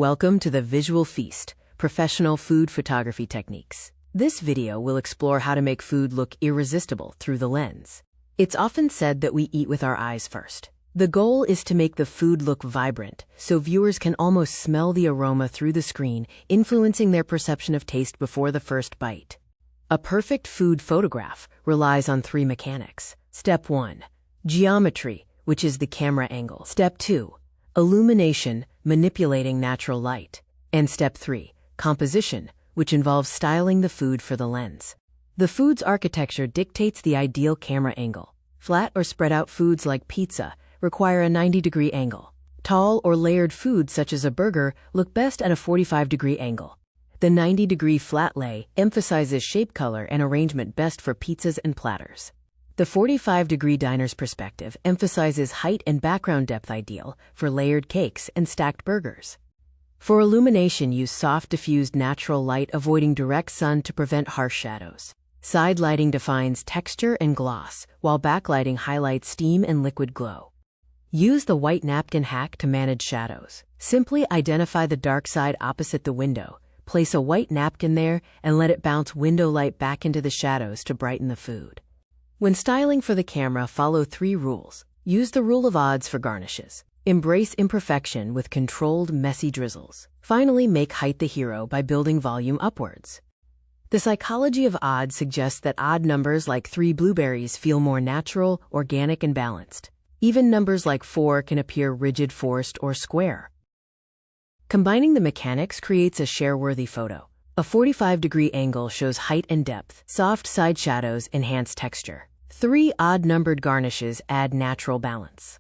Welcome to the Visual Feast, Professional Food Photography Techniques. This video will explore how to make food look irresistible through the lens. It's often said that we eat with our eyes first. The goal is to make the food look vibrant, so viewers can almost smell the aroma through the screen, influencing their perception of taste before the first bite. A perfect food photograph relies on three mechanics. Step 1. Geometry, which is the camera angle. Step 2. Illumination, manipulating natural light. And Step 3. Composition, which involves styling the food for the lens. The food's architecture dictates the ideal camera angle. Flat or spread out foods like pizza require a 90-degree angle. Tall or layered foods such as a burger look best at a 45-degree angle. The 90-degree flat lay emphasizes shape, color, and arrangement best for pizzas and platters. The 45-degree diner's perspective emphasizes height and background depth, ideal for layered cakes and stacked burgers. For illumination, use soft diffused natural light, avoiding direct sun to prevent harsh shadows. Side lighting defines texture and gloss, while backlighting highlights steam and liquid glow. Use the white napkin hack to manage shadows. Simply identify the dark side opposite the window, place a white napkin there, and let it bounce window light back into the shadows to brighten the food. When styling for the camera, follow 3 rules. Use the rule of odds for garnishes. Embrace imperfection with controlled, messy drizzles. Finally, make height the hero by building volume upwards. The psychology of odds suggests that odd numbers like 3 blueberries feel more natural, organic, and balanced. Even numbers like 4 can appear rigid, forced, or square. Combining the mechanics creates a share-worthy photo. A 45-degree angle shows height and depth. Soft side shadows enhance texture. 3 odd-numbered garnishes add natural balance.